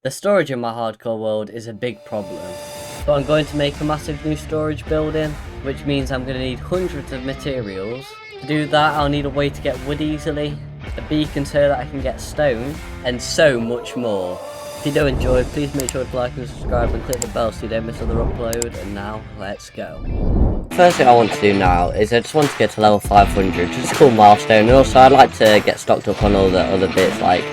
The storage in my hardcore world is a big problem, but I'm going to make a massive new storage building, which means I'm going to need hundreds of materials. To do that, I'll need a way to get wood easily, a beacon so that I can get stone, and so much more. If you do enjoy, please make sure to like and subscribe and click the bell so you don't miss another upload, and now, let's go. First thing I want to do now is I just want to get to level 500, just a cool milestone, and also I'd like to get stocked up on all the other bits like,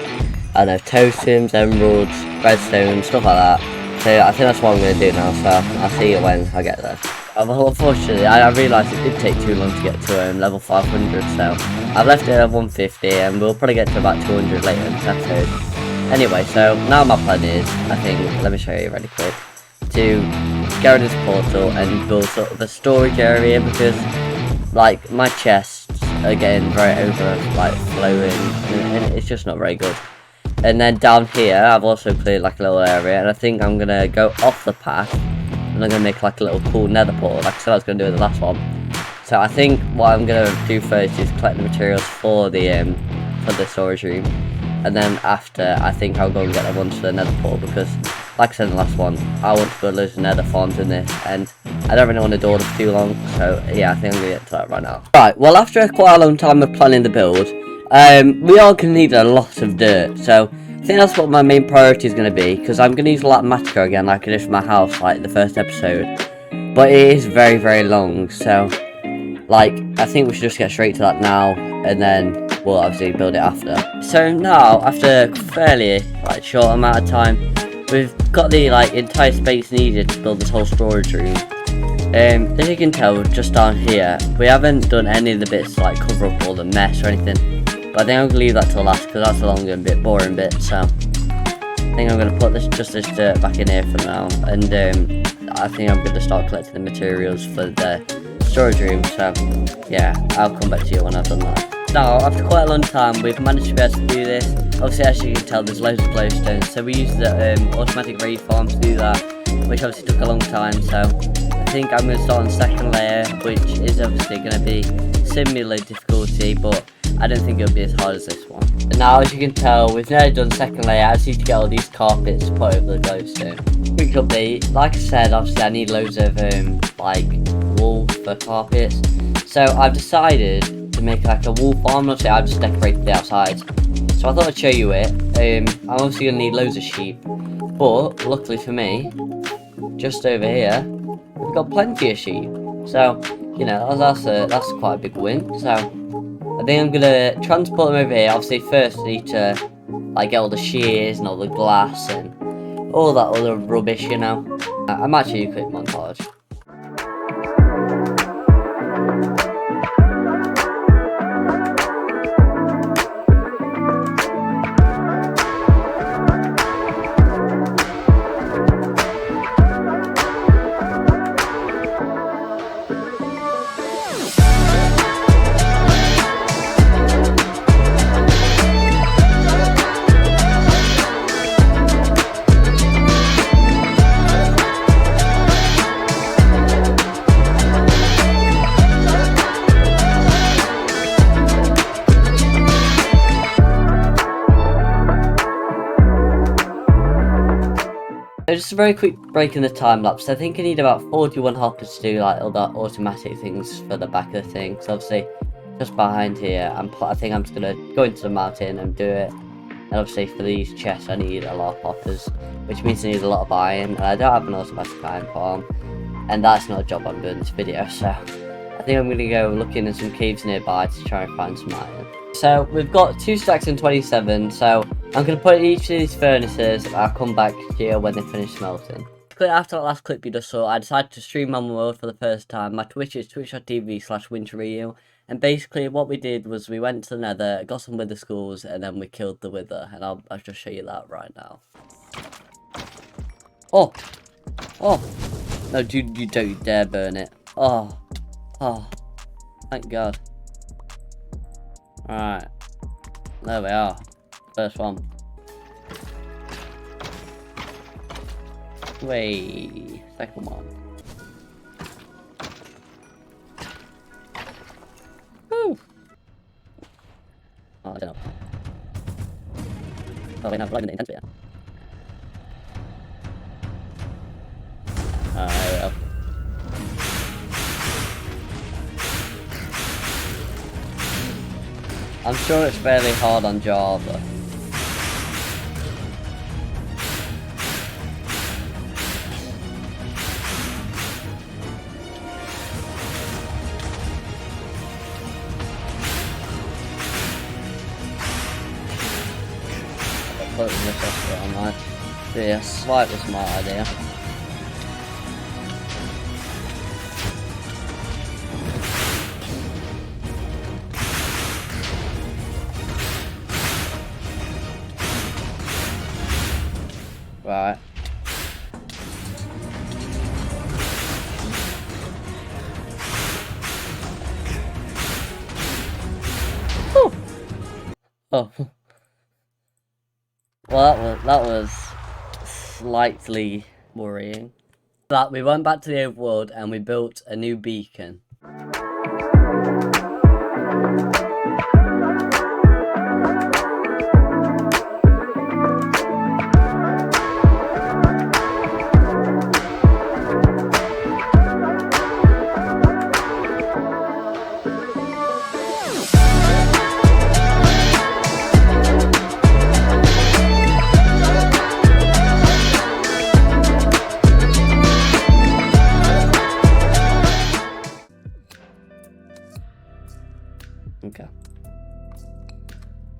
I don't know, totems, emeralds, redstone, stuff like that. So I think that's what I'm going to do now, so I'll see you when I get there. Well, unfortunately, I realised it did take too long to get to level 500, so I've left it at 150 and we'll probably get to about 200 later in this episode. Anyway, so now my plan is, I think, let me show you really quick, to go in this portal and build sort of a storage area because, like, my chests are getting very overflowing and it's just not very good. And then down here, I've also cleared like a little area, and I think I'm gonna go off the path, and I'm gonna make like a little cool nether portal, like I said I was gonna do in the last one. So I think what I'm gonna do first is collect the materials for the storage room, and then after, I think I'll go and get the ones for the nether portal, because like I said in the last one, I want to build loads of nether farms in this, and I don't really want to do all this for too long, so yeah, I think I'm gonna get to that right now. Right, well after quite a long time of planning the build, we are going to need a lot of dirt, so I think that's what my main priority is going to be, because I'm going to use a lot of Matica again, like I did for my house, like the first episode, but it is very, very long, so, like, I think we should just get straight to that now, and then we'll obviously build it after. So now, after a fairly, like, short amount of time, we've got the, like, entire space needed to build this whole storage room. As you can tell, just down here, we haven't done any of the bits to, like, cover up all the mess or anything. But I think I'm going to leave that till last because that's the longer and bit boring bit, so I think I'm going to put this dirt back in here for now, and I think I'm going to start collecting the materials for the storage room, so yeah, I'll come back to you when I've done that. Now, after quite a long time, we've managed to be able to do this. Obviously, as you can tell, there's loads of glowstones, so we used the automatic raid farm to do that, which obviously took a long time, so I think I'm going to start on the second layer, which is obviously going to be similar difficulty, but I don't think it'll be as hard as this one. And now, as you can tell, we've nearly done second layer. I just need to get all these carpets to put over the glowstone. Quick update, like I said, obviously I need loads of like wool for carpets. So I've decided to make like a wool farm. Let's say I've just decorated the outside. So I thought I'd show you it. I'm obviously gonna need loads of sheep, but luckily for me, just over here, we've got plenty of sheep. So you know that's quite a big win. So I think I'm gonna transport them over here. Obviously, first I need to like get all the shears and all the glass and all that other rubbish, you know. I'm actually a quick montage. Just a very quick break in the time lapse. I think I need about 41 hoppers to do like all the automatic things for the back of the thing. So obviously, just behind here, I think I'm just gonna go into the mountain and do it. And obviously for these chests, I need a lot of hoppers, which means I need a lot of iron. And I don't have an automatic iron farm, and that's not a job I'm doing in this video. So I think I'm gonna go looking in some caves nearby to try and find some iron. So we've got 2 stacks and 27, so I'm going to put each of these furnaces, and I'll come back here when they finish smelting. After that last clip you just saw, I decided to stream on my world for the first time. My Twitch is twitch.tv/winterryu, and basically what we did was we went to the nether, got some wither skulls, and then we killed the wither, and I'll just show you that right now. Oh! Oh! No, dude, you don't dare burn it. Oh! Oh! Thank God. Alright, there we are. First one. Wait, second one. Woo! Oh, I don't know. Oh, wait, no, I'm not even the intense bit. There we go. I'm sure it's fairly hard on Java. Put this off on that. Be a slightly smart idea. Right. Whew. Oh. Well, that was slightly worrying. That we went back to the overworld and we built a new beacon. Okay.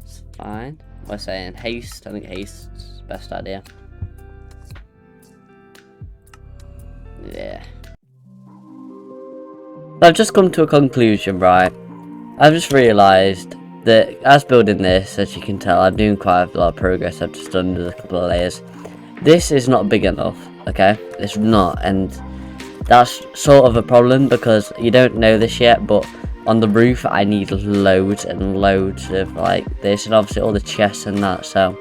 It's fine. We're saying haste. I think haste's best idea. Yeah. I've just come to a conclusion, right? I've just realised that as building this, as you can tell, I'm doing quite a lot of progress. I've just done a couple of layers. This is not big enough, okay? It's not, and that's sort of a problem because you don't know this yet, but on the roof I need loads and loads of like this, and obviously all the chests and that. So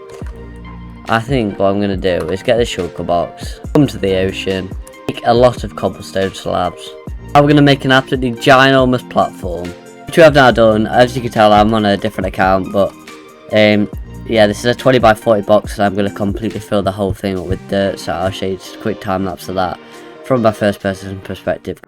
I think what I'm going to do is get the shulker box, come to the ocean, make a lot of cobblestone slabs. Now we're going to make an absolutely ginormous platform, which we have now done. As you can tell, I'm on a different account, but yeah, this is a 20 by 40 box, and I'm going to completely fill the whole thing up with dirt. So I'll show you just a quick time lapse of that from my first person perspective.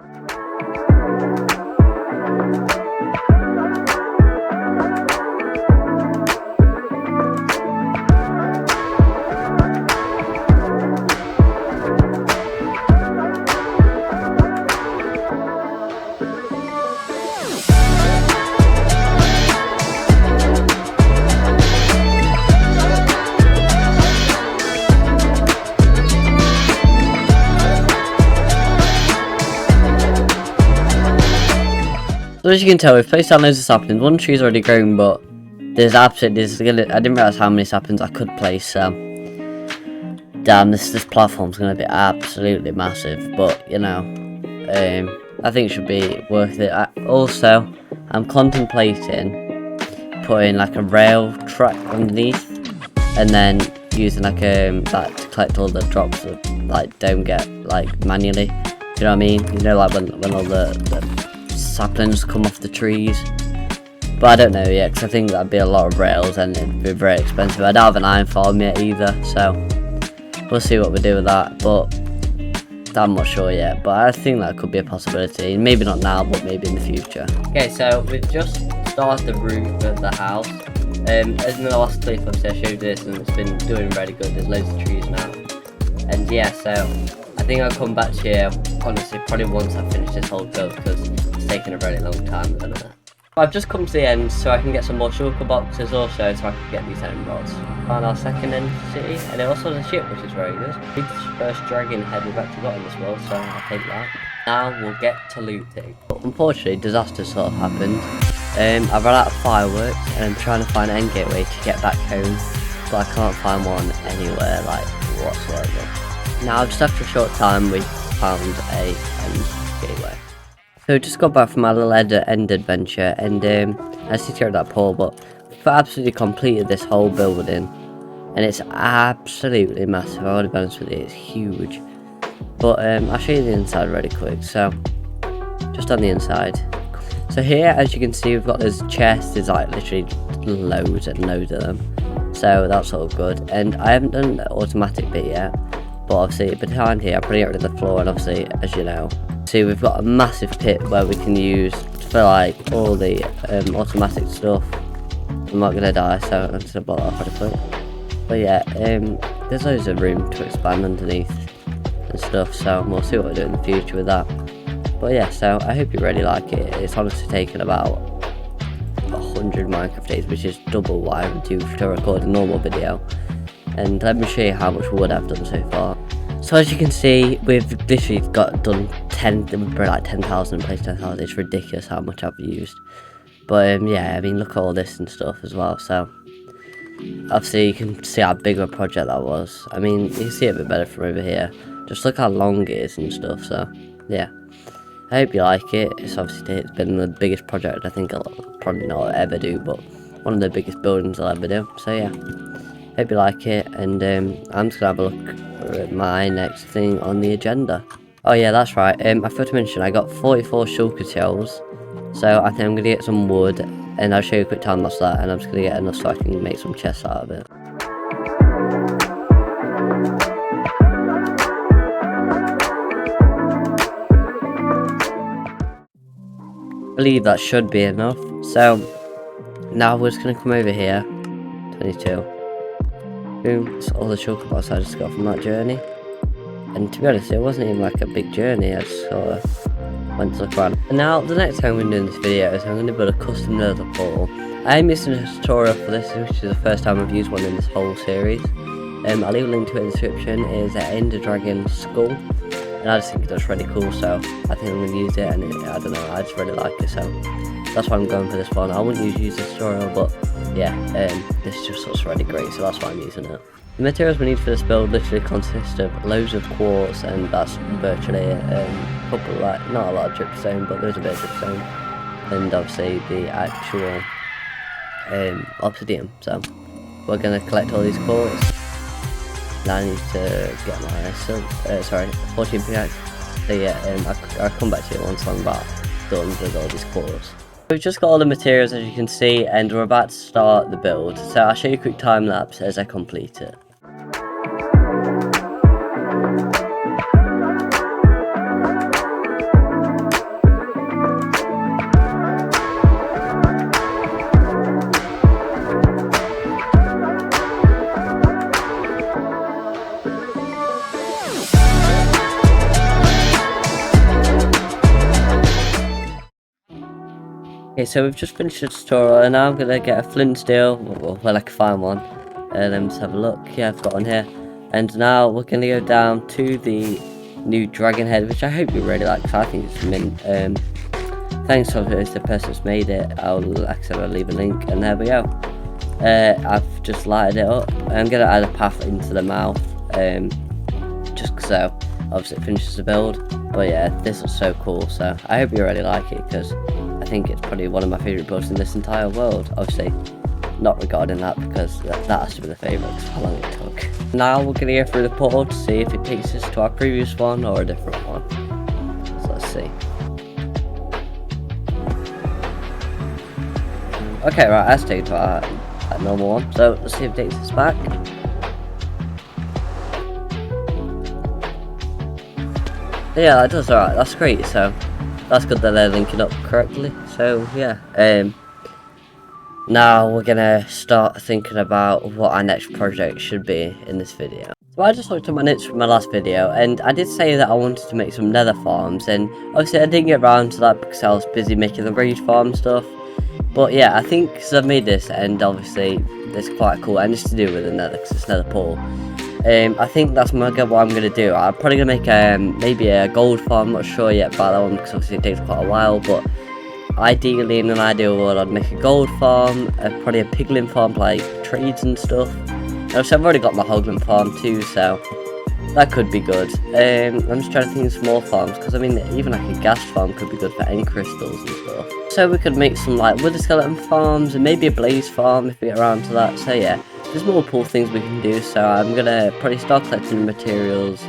So as you can tell, we've placed down loads of saplings. One tree's already grown, but there's absolutely, I didn't realise how many saplings I could place, so damn, this platform's going to be absolutely massive, but you know, I think it should be worth it. Also, I'm contemplating putting like a rail track underneath, and then using like that to collect all the drops that like don't get like manually. Do you know what I mean? You know, like when all the saplings come off the trees. But I don't know yet, because I think that'd be a lot of rails and it'd be very expensive. I don't have an iron farm yet either, so we'll see what we do with that, but I'm not sure yet. But I think that could be a possibility. Maybe not now, but maybe in the future. Okay, so we've just started the roof of the house. As in the last clip, obviously I showed this and it's been doing really good. There's loads of trees now. And yeah, so I think I'll come back to you, honestly, probably once I finish this whole build, because it's taking a very long time at the minute. I've just come to the end so I can get some more shulker boxes also, so I can get these end rods. Found our second end city, and it also has a ship, which is very good. It's the first dragon head we've actually got in this world, so I'll take that. Now we'll get to looting. But unfortunately, disaster sort of happened. I've run out of fireworks, and I'm trying to find an end gateway to get back home, but I can't find one anywhere, like, whatsoever. Now, just after a short time, we found a end gateway. So just got back from my little end adventure, and I see here that Paul, but we've absolutely completed this whole building, and it's absolutely massive. I want to be honest with you, it's huge. But I'll show you the inside really quick. So just on the inside. So here, as you can see, we've got this chest. There's like literally loads and loads of them. So that's all good. And I haven't done the automatic bit yet. But obviously behind here I'm putting it rid of the floor, and obviously, as you know, see we've got a massive pit where we can use for like all the automatic stuff. I'm not gonna die, so I'm just gonna block that off pretty quick. But yeah, there's loads of room to expand underneath and stuff, so we'll see what we do in the future with that. But yeah, so I hope you really like it. It's honestly taken about 100 Minecraft days, which is double what I would do to record a normal video. And let me show you how much wood I've done so far. So as you can see, we've literally done 10,000 placed 10,000. It's ridiculous how much I've used. But yeah, I mean, look at all this and stuff as well. So obviously you can see how big of a project that was. I mean, you can see it a bit better from over here. Just look how long it is and stuff. So yeah, I hope you like it. It's been the biggest project I think I'll probably not ever do, but one of the biggest buildings I'll ever do. So yeah, hope you like it, and I'm just gonna have a look at my next thing on the agenda. Oh yeah, that's right. I forgot to mention I got 44 shulker shells, so I think I'm gonna get some wood, and I'll show you a quick time lapse of that, and I'm just gonna get enough so I can make some chests out of it. I believe that should be enough. So now we're just gonna come over here. 22. Boom. It's all the shulker blocks I just got from that journey. And to be honest, it wasn't even like a big journey. I just sort of went to look around. And now the next time we're doing this video is I'm going to build a custom nether portal. I am using a tutorial for this, which is the first time I've used one in this whole series. I'll leave a link to it in the description. It is an Ender Dragon skull, and I just think it looks really cool, so I think I'm going to use it, and I don't know, I just really like it, so that's why I'm going for this one. I wouldn't usually use this tutorial, but yeah, this just looks really great, so that's why I'm using it. The materials we need for this build literally consist of loads of quartz, and that's virtually a couple, like, not a lot of dripstone, but there's a bit of dripstone, and obviously the actual obsidian. So we're going to collect all these quartz. Now I need to get my 14 pickaxe. So yeah, I'll come back to you once I'm done with all these quartz. We've just got all the materials, as you can see, and we're about to start the build. So I'll show you a quick time lapse as I complete it. Okay, so we've just finished the tutorial, and now I'm going to get a flint steel, well, I can find one, and then just have a look. Yeah, I've got one here, and now we're going to go down to the new dragon head, which I hope you really like, because I think it's mint. Thanks to the person who's made it. I'll leave a link, and there we go. I've just lighted it up. I'm going to add a path into the mouth, just so obviously it finishes the build. But yeah, this is so cool, so I hope you really like it, because I think it's probably one of my favourite builds in this entire world. Obviously, not regarding that, because that has to be the favourite, because how long it took. Now we're going to go through the portal to see if it takes us to our previous one or a different one. So let's see. Okay, right, let's take it to our normal one. So let's see if it takes us back. Yeah, that does. Alright, that's great. So that's good that they're linking up correctly. So yeah, now we're gonna start thinking about what our next project should be in this video. So I just looked at my notes from my last video, and I did say that I wanted to make some nether farms, and obviously I didn't get around to that because I was busy making the raid farm stuff. But yeah, I think because I've made this, and obviously it's quite cool, and it's to do with the nether because it's nether portal. I think that's what I'm going to do. I'm probably going to make maybe a gold farm. I'm not sure yet about that one, because obviously it takes quite a while, but ideally in an ideal world I'd make a gold farm, probably a piglin farm for like trades and stuff. Obviously I've already got my hoglin farm too, so that could be good. I'm just trying to think of small farms, because I mean even like a gas farm could be good for end crystals and stuff. So we could make some like wither skeleton farms, and maybe a blaze farm if we get around to that. So yeah, there's multiple things we can do, so I'm gonna probably start collecting the materials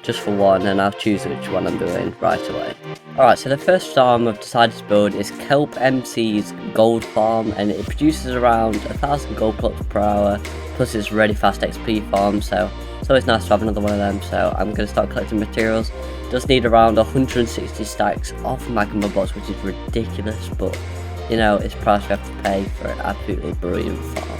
just for one, and I'll choose which one I'm doing right away. Alright, so the first farm I've decided to build is Kelp MC's gold farm, and it produces around 1,000 gold blocks per hour, plus it's really fast XP farm, so It's always nice to have another one of them, so I'm going to start collecting materials. Just need around 160 stacks of magma blocks, which is ridiculous, but you know, it's price we have to pay for an absolutely brilliant farm.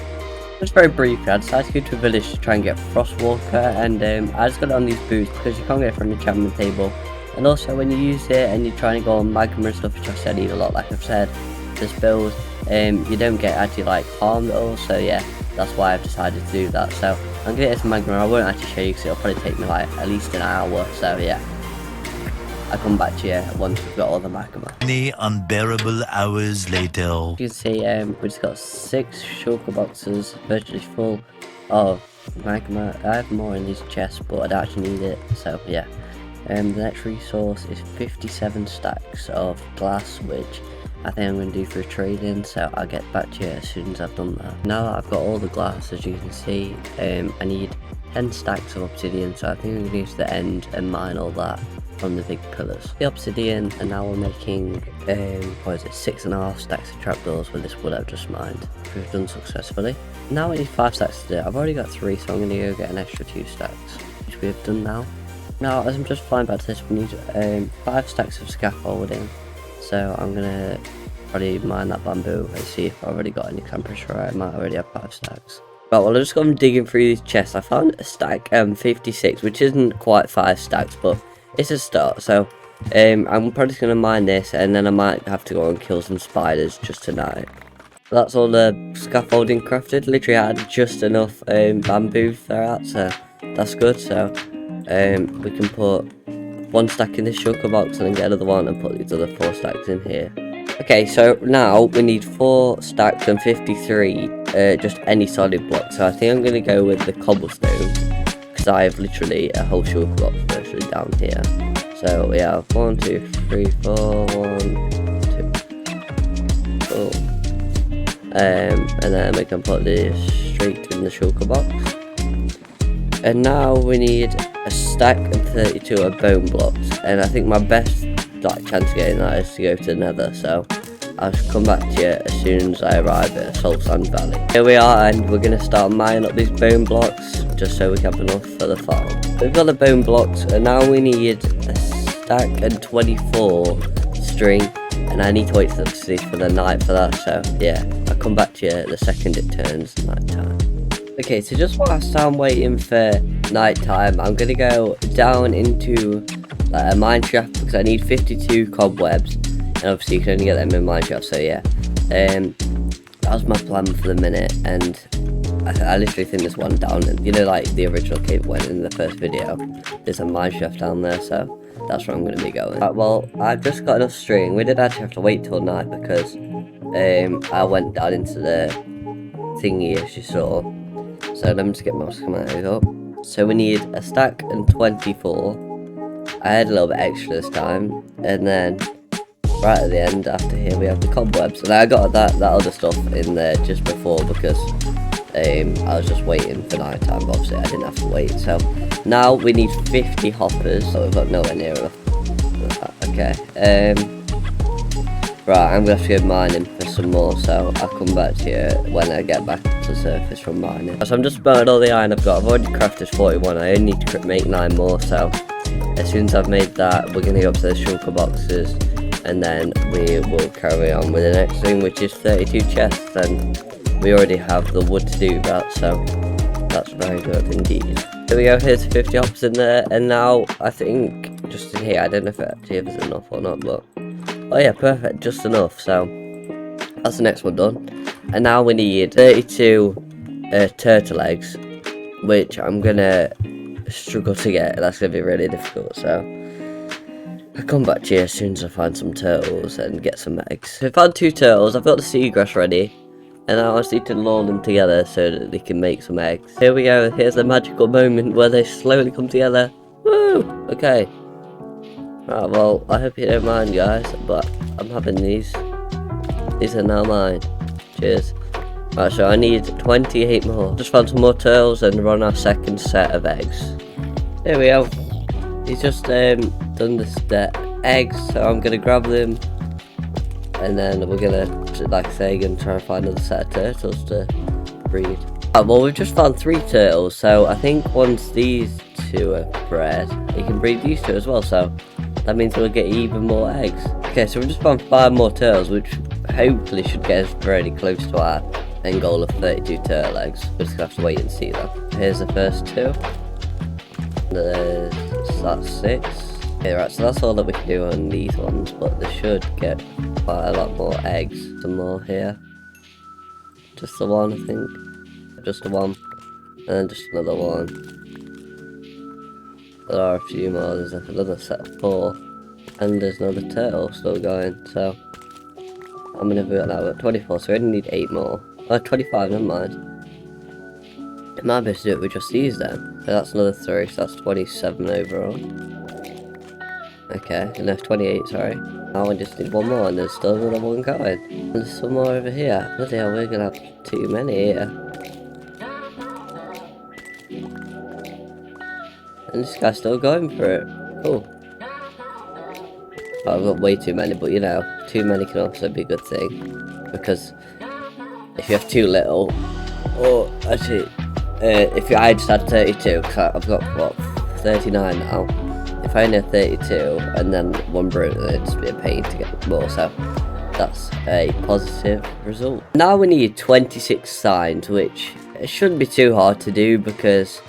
Just very briefly, I decided to go to a village to try and get Frostwalker, and I just got it on these boots because you can't get it from the enchantment table. And also when you use it and you're trying to go on magma and stuff, which I said I need a lot, like I've said, this build, you don't get actually like harmed at all, so yeah, that's why I've decided to do that. So I'm gonna get some magma, I won't actually show you because it'll probably take me like at least an hour, so yeah. I'll come back to you once we've got all the magma. Many unbearable hours later. You can see we just got 6 shulker boxes virtually full of magma. I have more in these chests, but I don't actually need it, so yeah. The next resource is 57 stacks of glass, which I think I'm going to do for trading, so I'll get back to you as soon as I've done that. Now that I've got all the glass, as you can see, I need 10 stacks of obsidian, so I think I'm going to use the end and mine all that from the big pillars. The obsidian, and now we're making, 6.5 stacks of trapdoors with this wood I've just mined, which we've done successfully. Now I need 5 stacks to do it. I've already got 3, so I'm going to go get an extra 2 stacks, which we have done now. Now, as I'm just flying back to this, we need 5 stacks of scaffolding, so I'm going to probably mine that bamboo and see if I've already got any temperature. I might already have 5 stacks. Right, well, I just got digging through these chests. I found a stack 56, which isn't quite 5 stacks, but it's a start. So I'm probably just going to mine this, and then I might have to go and kill some spiders just tonight. That's all the scaffolding crafted. Literally I had just enough bamboo for that, so that's good. So we can put 1 stack in this shulker box and then get another one and put these other 4 stacks in here. Okay, so now we need 4 stacks and 53 just any solid block. So I think I'm going to go with the cobblestone, because I have literally a whole shulker box virtually down here. So we have 1, 2, 3, 4, 1, 2, 4. And then we can put this straight in the shulker box. And now we need a stack and 32 of bone blocks, and I think my best chance of getting that is to go to the nether, so I'll come back to you as soon as I arrive at Salt Sand Valley. Here we are, and we're going to start mining up these bone blocks just so we have enough for the farm. We've got the bone blocks, and now we need a stack and 24 string, and I need to wait for the night for that, so yeah, I'll come back to you the second it turns night time. Okay, so just whilst I'm waiting for night time, I'm gonna go down into a mine shaft because I need 52 cobwebs, and obviously you can only get them in mine shaft, so yeah. That was my plan for the minute, and I literally think there's one down, you know, like the original cave went in the first video, there's a mine shaft down there, so that's where I'm gonna be going. Right, well, I've just got enough string. We did actually have to wait till night because I went down into the thingy as you saw. So let me just get my schematic up. So we need a stack and 24. I had a little bit extra this time, and then right at the end after here we have the cobwebs, and I got that other stuff in there just before because I was just waiting for night time, but obviously I didn't have to wait. So now we need 50 hoppers, so we've got nowhere near enough. Okay, right, I'm gonna have to go mining for some more, so I'll come back to you when I get back to the surface from mining. So I'm just burning all the iron I've got. I've already crafted 41, I only need to make 9 more, so as soon as I've made that, we're gonna go up to the shulker boxes, and then we will carry on with the next thing, which is 32 chests, and we already have the wood to do that, so that's very good indeed. There we go, here's 50 hoppers in there, and now I think just in here, I don't know if there's enough or not, but oh yeah, perfect, just enough, so that's the next one done. And now we need 32 turtle eggs, which I'm gonna struggle to get. That's gonna be really difficult, so I'll come back to you as soon as I find some turtles and get some eggs. So I found 2 turtles, I've got the seagrass ready, and I just need to lure them together so that they can make some eggs. Here we go, here's the magical moment where they slowly come together. Woo! Okay. Right, well, I hope you don't mind, guys, but I'm having these. These are now mine. Cheers. Right, so I need 28 more. Just found some more turtles and run our second set of eggs. There we go. He's just done the eggs, so I'm gonna grab them, and then we're gonna, like I say, gonna try and find another set of turtles to breed. Well, we've just found 3 turtles, so I think once these 2 are bred, you can breed these 2 as well, so that means we'll get even more eggs. Okay, so we've just found 5 more turtles, which hopefully should get us very close to our end goal of 32 turtle eggs. We're just gonna have to wait and see that. Here's the first 2. That's 6. Okay, right, so that's all that we can do on these ones, but they should get quite a lot more eggs. Some more here. Just the 1, I think. Just the 1. And then just another 1. There are a few more. There's like another set of 4. And there's another turtle still going, so how many have we got now? We've got 24, so we only need 8 more. Oh, 25, never mind. It might be able to do it with just these then. So that's another 3, so that's 27 overall. Okay, and there's 28, sorry. Now I just need 1 more, and there's still another 1 going. And there's some more over here. Bloody hell, we're gonna have too many here. And this guy's still going for it. Oh. I've got way too many, but you know, too many can also be a good thing. Because if you have too little, or actually, if I just had 32, because I've got, what, 39 now. If I only had 32, and then 1 brute, then it'd just be a pain to get more, so that's a positive result. Now we need 26 signs, which it shouldn't be too hard to do, because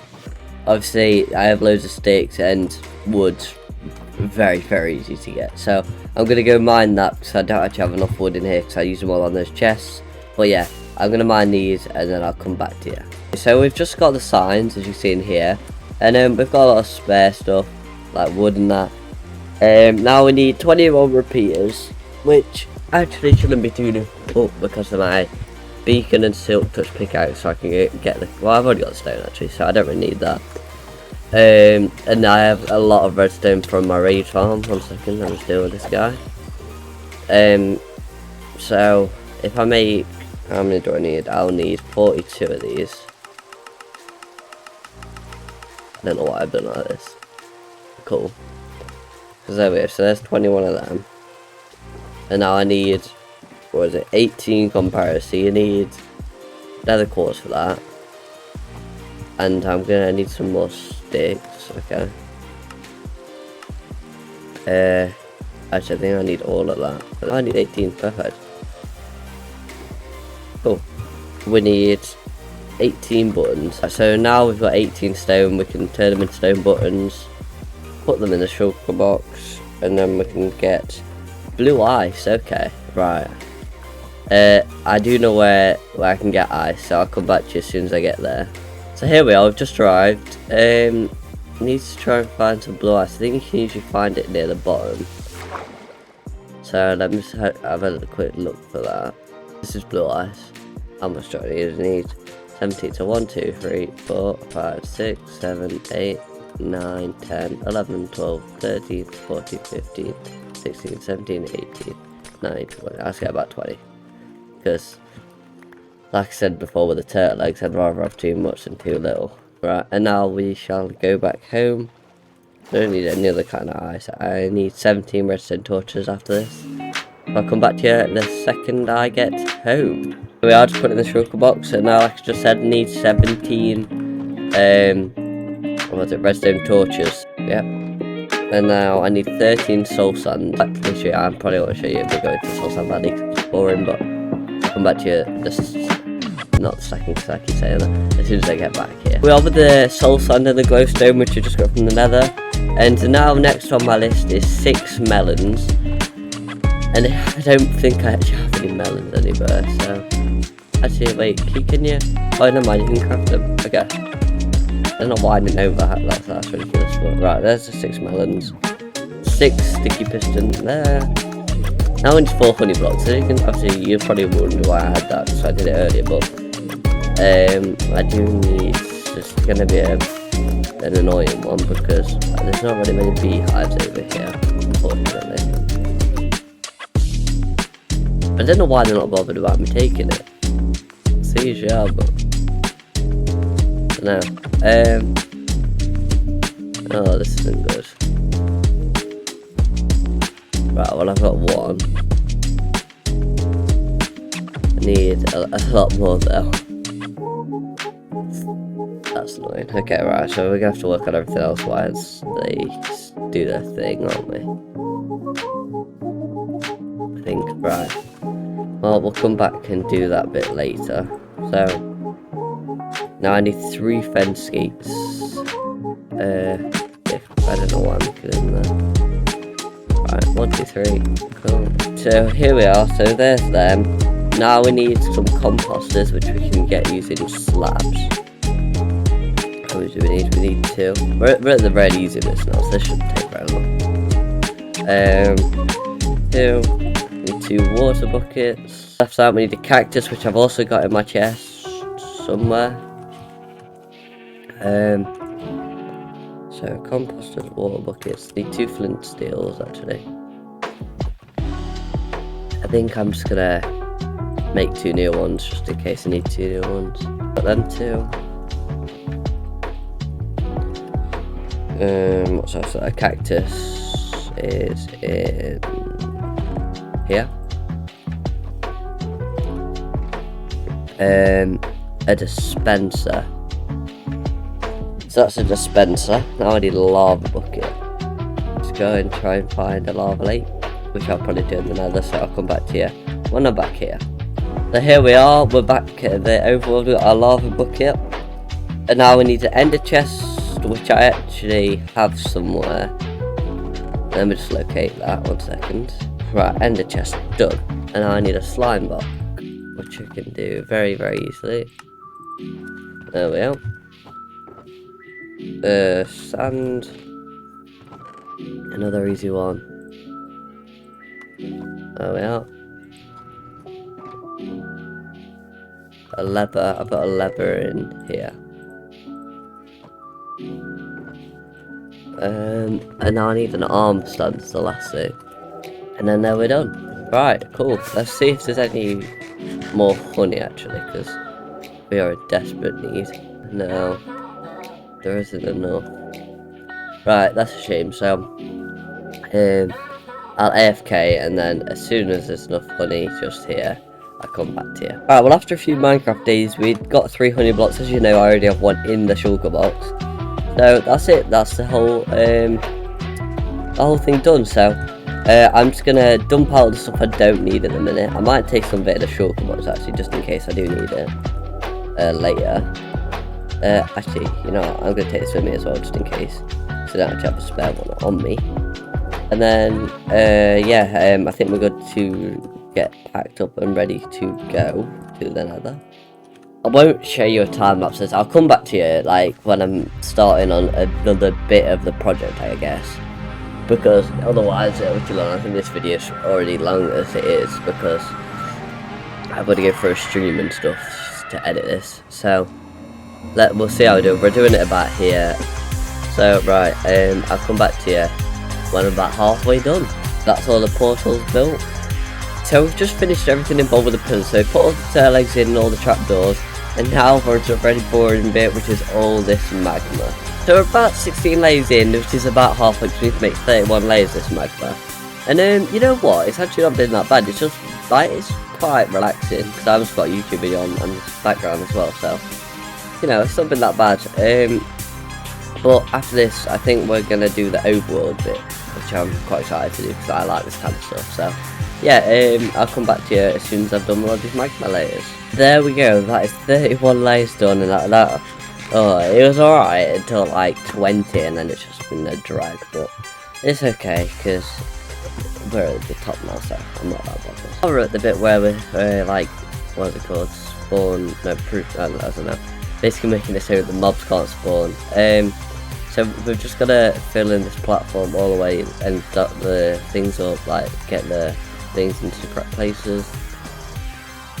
obviously I have loads of sticks and wood. Very, very easy to get, so I'm gonna go mine that because I don't actually have enough wood in here because I use them all on those chests. But yeah, I'm gonna mine these and then I'll come back to you. So we've just got the signs, as you see in here, and we've got a lot of spare stuff like wood and that. Now we need 21 repeaters, which actually shouldn't be too difficult because of my beacon and silk touch pickaxe, so I can get the, well, I've already got the stone actually, so I don't really need that. And I have a lot of redstone from my raid farm. 1 second, I'm just dealing with this guy. So if I make, how many do I need? I'll need 42 of these. I don't know why I've done like this. Cool. Because there we go, so there's 21 of them. And now I need, what is it, 18 comparers, so you need leather quartz for that. And I'm gonna need some more sticks, okay. Actually I think I need all of that. I need 18, perfect. Cool. We need 18 buttons. So now we've got 18 stone, we can turn them into stone buttons, put them in the shulker box, and then we can get blue ice, okay, right. I do know where I can get ice, so I'll come back to you as soon as I get there. So here we are, we've just arrived. Need to try and find some blue ice. I think you can usually find it near the bottom. So let me just have a quick look for that. This is blue ice. How much do I need? I need 17. So 1, 2, 3, 4, 5, 6, 7, 8, 9, 10, 11, 12, 13, 14, 15, 16, 17, 18, 19, 20. I'll get about 20. Because, like I said before with the turtle eggs, I'd rather have too much than too little. Right, and now we shall go back home. I don't need any other kind of ice. I need 17 redstone torches after this. I'll come back to you the second I get home. We are just putting the shulker box, and now, like I just said, I need 17 what was it, redstone torches. Yep. And now I need 13 soul sand. Actually, I probably want to show you if we're going to soul sand valley, it's boring, but I'll come back to you just not the second, because I keep saying that, as soon as I get back here. We are with the soul sand and the glowstone, which we just got from the nether. And now next on my list is 6 melons. And I don't think I actually have any melons anywhere, so... Actually, wait, can you... Oh, never mind, you can craft them. Okay. I don't know why I didn't know that, that's ridiculous, but right, there's the 6 melons. 6 sticky pistons there. Now I need 4 honey blocks, so you can, obviously, you probably wonder why I had that, so I did it earlier, but... I do need... It's gonna be an annoying one, because there's not really many beehives over here, unfortunately. I don't know why they're not bothered about me taking it. See, yeah, but... No. Oh, this isn't good. Right, well, I've got 1. I need a lot more though. that's annoying. Okay, right, so we're gonna have to work on everything else whilst they do their thing, aren't we? I think, right. Well, we'll come back and do that bit later. So, now I need 3 fence gates. I don't know why I'm getting there. Right, 1, 2, 3. Cool. So here we are. So there's them. Now we need some composters, which we can get using slabs. How much do we need? We need 2. We're at the very easy bits now, so this shouldn't take very long. 2. We need 2 water buckets. Left side we need a cactus, which I've also got in my chest somewhere. So composters, water buckets. Need 2 flint steels actually. I think I'm just gonna make 2 new ones just in case I need 2 new ones. But then 2. What's else? A cactus is in here. A dispenser. So that's a dispenser. Now I need a lava bucket. Let's go and try and find a lava lake, which I'll probably do in the nether, so I'll come back to you when I'm back here. So here we are, we're back at the overworld with our lava bucket. And now we need to ender chest, which I actually have somewhere. Let me just locate that, 1 second. Right, ender chest, done. And now I need a slime block, which I can do very, very easily. There we are. Sand. Another easy one. There we are. A leather. I've got a leather in here. And now I need an arm stand, that's the last thing. And then there we're done. Right, cool. Let's see if there's any more honey actually, because we are in desperate need. No, there isn't enough. Right, that's a shame. So, I'll AFK, and then as soon as there's enough honey just here, I'll come back to you. Alright, well after a few Minecraft days, we got 3 honey blocks. As you know, I already have 1 in the shulker box. So that's it. That's the whole thing done. So I'm just gonna dump out the stuff I don't need at the minute. I might take some bit of the shulker box actually, just in case I do need it later. Actually, you know what? I'm gonna take this with me as well, just in case, so I don't actually have a spare one on me. And then I think we're good to get packed up and ready to go to the nether. I won't show you a time lapses. I'll come back to you like when I'm starting on another bit of the project, I guess, because otherwise it'll be too long. I think this video is already long as it is because I've got to go through a stream and stuff to edit this. So we'll see how we do. We're doing it about here. So right, I'll come back to you when I'm about halfway done. That's all the portals built. So we've just finished everything involved with the pillars. So put all the tail eggs in and all the trapdoors. And now we're into a very boring bit, which is all this magma. So we're about 16 layers in, which is about halfway. We need to make 31 layers this magma. And you know what? It's actually not been that bad. It's just like it's quite relaxing because I've just got a YouTube video on the background as well. So you know, it's not been that bad. But after this, I think we're gonna do the overworld bit, which I'm quite excited to do because I like this kind of stuff. So yeah, I'll come back to you as soon as I've done all these magma layers. There we go, that is 31 layers done, and that oh, it was alright until like 20, and then it's just been a drag, but it's okay, because we're at the top now, so I'm not that bothered. We're at the bit where we're like, what is it called, spawn, no, proof, I don't know, basically making it so that the mobs can't spawn. So we've just got to fill in this platform all the way and dot the things up, like get the things into the correct places,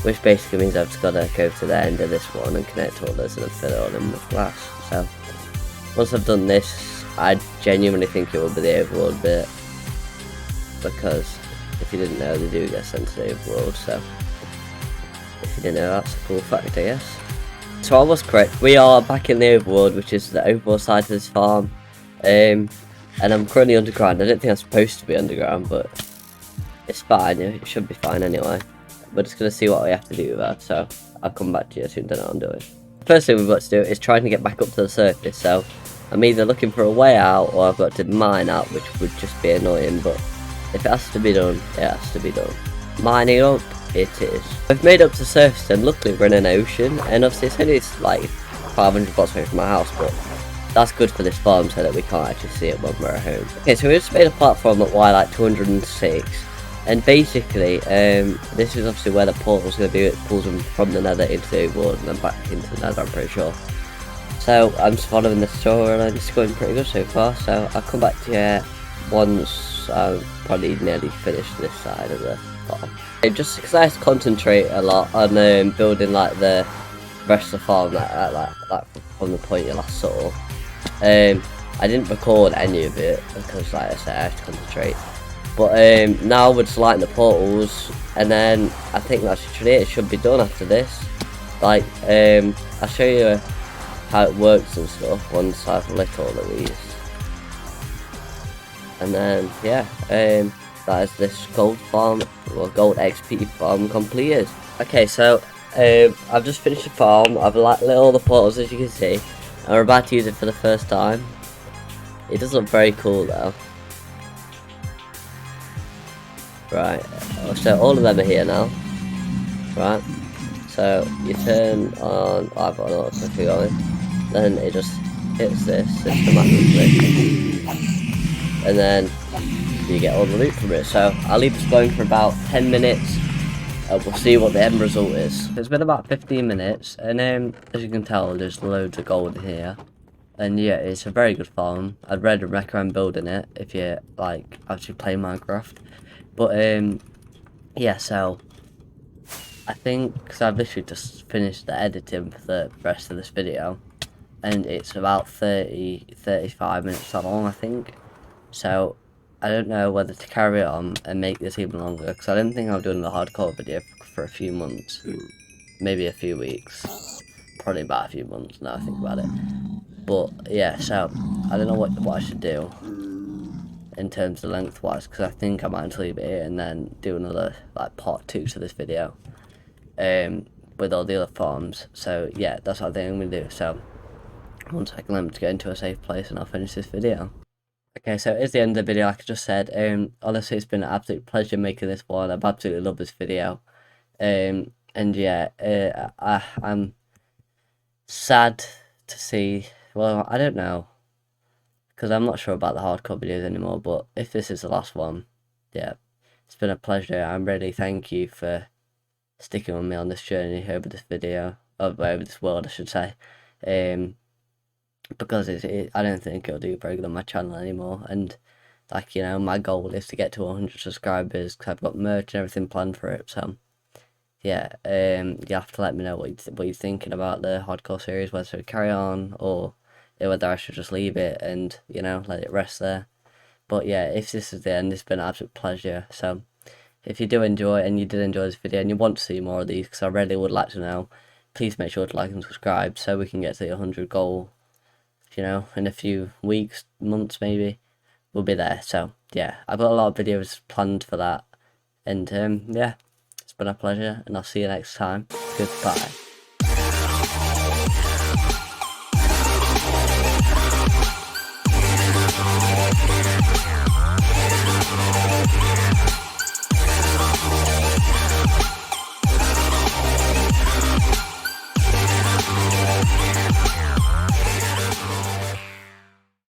which basically means I've just got to go to the end of this one and connect all this and then fill it all in with glass. So once I've done this, I genuinely think it will be the overworld bit, because if you didn't know, they do get sent to the overworld, so if you didn't know, that's a cool fact, I guess. So I was correct, we are back in the overworld, which is the overworld side of this farm, and I'm currently underground. I don't think I'm supposed to be underground, but it's fine, it should be fine anyway. We're just going to see what we have to do with that, so I'll come back to you as soon as I know what I'm doing. First thing we've got to do is trying to get back up to the surface, so I'm either looking for a way out or I've got to mine out, which would just be annoying, but if it has to be done, it has to be done. Mining up, it is. I've made up to the surface and luckily we're in an ocean, and obviously it's only like 500 blocks away from my house, but that's good for this farm so that we can't actually see it when we're at home. Okay, so we just made a platform at Y like 206. And basically, this is obviously where the portal's going to be. It pulls them from the nether into the world and then back into the nether, I'm pretty sure. So I'm just following the story and it's going pretty good so far. So I'll come back to you once I've probably nearly finished this side of the farm. Just because I have to concentrate a lot on building like the rest of the farm, like from the point you last saw. I didn't record any of it because, like I said, I have to concentrate. But now we're just lighting the portals, and then I think that's literally it. It should be done after this. Like, I'll show you how it works and stuff once I've lit all of these. And then, yeah, that is this gold farm, or gold XP farm completed. Okay, so I've just finished the farm. I've lit all the portals, as you can see, and we're about to use it for the first time. It does look very cool though. Right, so all of them are here now. Right, so you turn on, I've got another clicker going, then it just hits this systematically, and then you get all the loot from it. So I'll leave this going for about 10 minutes, and we'll see what the end result is. It's been about 15 minutes, and as you can tell, there's loads of gold here. And yeah, it's a very good farm. I'd really recommend building it if you like actually play Minecraft. But yeah, so I think, because I've literally just finished the editing for the rest of this video, and it's about 35 minutes long, I think. So I don't know whether to carry on and make this even longer, because I don't think I'm doing the hardcore video for a few months, maybe a few weeks, probably about a few months now I think about it. But yeah, so I don't know what I should do in terms of lengthwise, because I think I might leave it here and then do another like part 2 to this video with all the other farms. So yeah, that's what I think I'm gonna do. So one second, let me get into a safe place and I'll finish this video. Okay, so it's the end of the video. Like I just said, honestly it's been an absolute pleasure making this one. I've absolutely loved this video, and yeah, I'm sad to see, well, I don't know, because I'm not sure about the hardcore videos anymore, but if this is the last one, yeah, it's been a pleasure. I'm really thank you for sticking with me on this journey over this video, over this world I should say, because I don't think it'll do very good on my channel anymore, and like, you know, my goal is to get to 100 subscribers, because I've got merch and everything planned for it. So yeah, you have to let me know what you're thinking about the hardcore series, whether to carry on or whether I should just leave it and, you know, let it rest there. But yeah, if this is the end, it's been an absolute pleasure. So if you do enjoy, and you did enjoy this video and you want to see more of these, because I really would like to know, please make sure to like and subscribe so we can get to the 100 goal, you know, in a few weeks, months maybe, we'll be there. So yeah, I've got a lot of videos planned for that, and yeah, it's been a pleasure, and I'll see you next time. Goodbye.